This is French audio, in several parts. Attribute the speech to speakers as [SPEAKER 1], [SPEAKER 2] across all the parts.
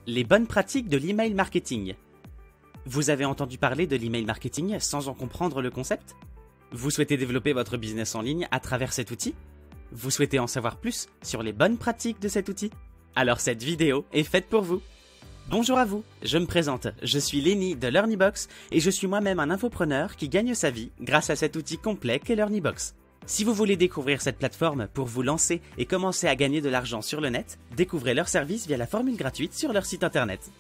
[SPEAKER 1] Les bonnes pratiques de l'email marketing. Vous avez entendu parler de l'email marketing sans en comprendre le concept? Vous souhaitez développer votre business en ligne à travers cet outil? Vous souhaitez en savoir plus sur les bonnes pratiques de cet outil? Alors cette vidéo est faite pour vous. Bonjour à vous, je me présente, je suis Lenny de LearnyBox et je suis moi-même un infopreneur qui gagne sa vie grâce à cet outil complet qu'est LearnyBox. Si vous voulez découvrir cette plateforme pour vous lancer et commencer à gagner de l'argent sur le net, découvrez leur service via la formule gratuite sur leur site internet.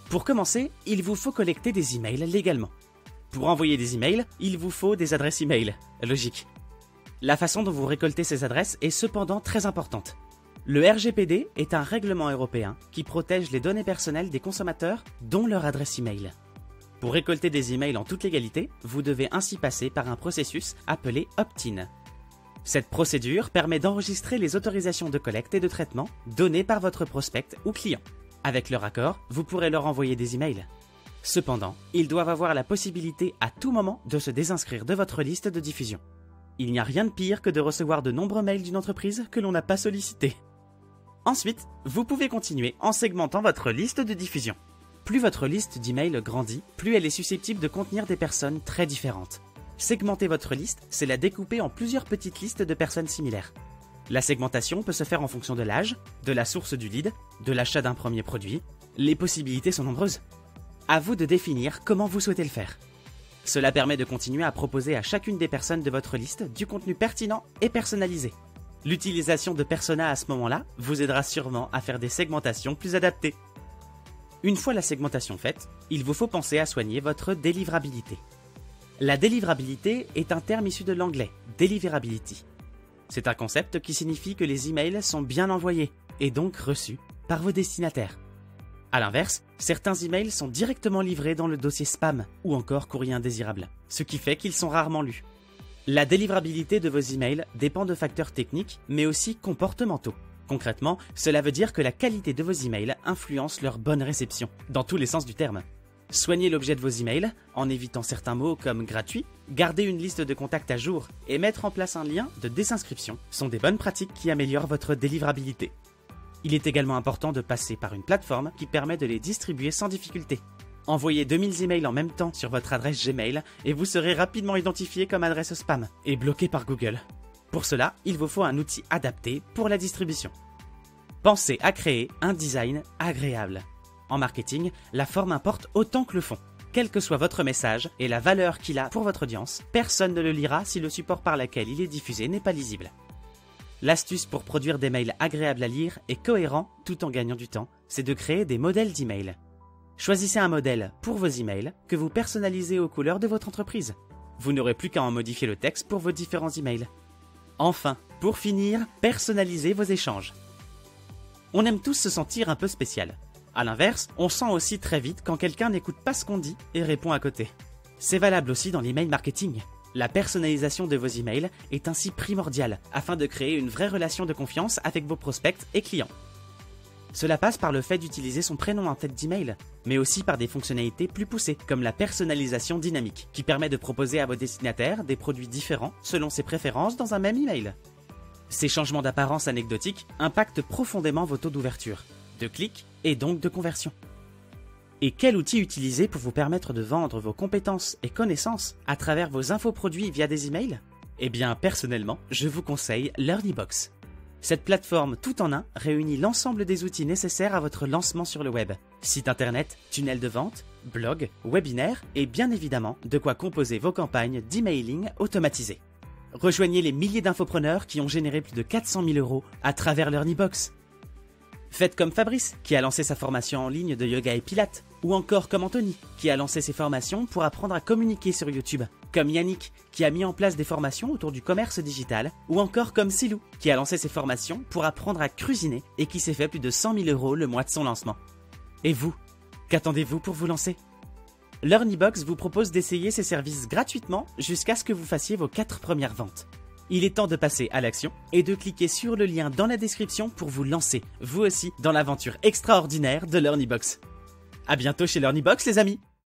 [SPEAKER 1] Pour commencer, il vous faut collecter des emails légalement. Pour envoyer des emails, il vous faut des adresses email. Logique. La façon dont vous récoltez ces adresses est cependant très importante. Le RGPD est un règlement européen qui protège les données personnelles des consommateurs, dont leur adresse email. Pour récolter des emails en toute légalité, vous devez ainsi passer par un processus appelé opt-in. Cette procédure permet d'enregistrer les autorisations de collecte et de traitement données par votre prospect ou client. Avec leur accord, vous pourrez leur envoyer des emails. Cependant, ils doivent avoir la possibilité à tout moment de se désinscrire de votre liste de diffusion. Il n'y a rien de pire que de recevoir de nombreux mails d'une entreprise que l'on n'a pas sollicité. Ensuite, vous pouvez continuer en segmentant votre liste de diffusion. Plus votre liste d'emails grandit, plus elle est susceptible de contenir des personnes très différentes. Segmenter votre liste, c'est la découper en plusieurs petites listes de personnes similaires. La segmentation peut se faire en fonction de l'âge, de la source du lead, de l'achat d'un premier produit. Les possibilités sont nombreuses. À vous de définir comment vous souhaitez le faire. Cela permet de continuer à proposer à chacune des personnes de votre liste du contenu pertinent et personnalisé. L'utilisation de personas à ce moment-là vous aidera sûrement à faire des segmentations plus adaptées. Une fois la segmentation faite, il vous faut penser à soigner votre délivrabilité. La délivrabilité est un terme issu de l'anglais « deliverability ». C'est un concept qui signifie que les emails sont bien envoyés et donc reçus par vos destinataires. A l'inverse, certains emails sont directement livrés dans le dossier spam ou encore courrier indésirable, ce qui fait qu'ils sont rarement lus. La délivrabilité de vos emails dépend de facteurs techniques mais aussi comportementaux. Concrètement, cela veut dire que la qualité de vos emails influence leur bonne réception, dans tous les sens du terme. Soignez l'objet de vos emails en évitant certains mots comme gratuit, garder une liste de contacts à jour et mettre en place un lien de désinscription sont des bonnes pratiques qui améliorent votre délivrabilité. Il est également important de passer par une plateforme qui permet de les distribuer sans difficulté. Envoyez 2000 emails en même temps sur votre adresse Gmail et vous serez rapidement identifié comme adresse spam et bloqué par Google. Pour cela, il vous faut un outil adapté pour la distribution. Pensez à créer un design agréable. En marketing, la forme importe autant que le fond. Quel que soit votre message et la valeur qu'il a pour votre audience, personne ne le lira si le support par lequel il est diffusé n'est pas lisible. L'astuce pour produire des mails agréables à lire et cohérents tout en gagnant du temps, c'est de créer des modèles d'emails. Choisissez un modèle pour vos emails que vous personnalisez aux couleurs de votre entreprise. Vous n'aurez plus qu'à en modifier le texte pour vos différents emails. Enfin, pour finir, personnalisez vos échanges. On aime tous se sentir un peu spécial. A l'inverse, on sent aussi très vite quand quelqu'un n'écoute pas ce qu'on dit et répond à côté. C'est valable aussi dans l'email marketing. La personnalisation de vos emails est ainsi primordiale afin de créer une vraie relation de confiance avec vos prospects et clients. Cela passe par le fait d'utiliser son prénom en tête d'email, mais aussi par des fonctionnalités plus poussées, comme la personnalisation dynamique, qui permet de proposer à vos destinataires des produits différents selon ses préférences dans un même email. Ces changements d'apparence anecdotiques impactent profondément vos taux d'ouverture, de clics et donc de conversion. Et quel outil utiliser pour vous permettre de vendre vos compétences et connaissances à travers vos infoproduits via des emails? Eh bien, personnellement, je vous conseille LearnyBox. Cette plateforme tout en un réunit l'ensemble des outils nécessaires à votre lancement sur le web. Site internet, tunnel de vente, blog, webinaire et bien évidemment de quoi composer vos campagnes d'emailing automatisées. Rejoignez les milliers d'infopreneurs qui ont généré plus de 400 000 € à travers LearnyBox. Faites comme Fabrice qui a lancé sa formation en ligne de yoga et pilates, ou encore comme Anthony qui a lancé ses formations pour apprendre à communiquer sur YouTube, comme Yannick qui a mis en place des formations autour du commerce digital, ou encore comme Silou qui a lancé ses formations pour apprendre à cuisiner et qui s'est fait plus de 100 000 € le mois de son lancement. Et vous, qu'attendez-vous pour vous lancer? LearnyBox vous propose d'essayer ses services gratuitement jusqu'à ce que vous fassiez vos 4 premières ventes. Il est temps de passer à l'action et de cliquer sur le lien dans la description pour vous lancer, vous aussi, dans l'aventure extraordinaire de LearnyBox. À bientôt chez LearnyBox les amis!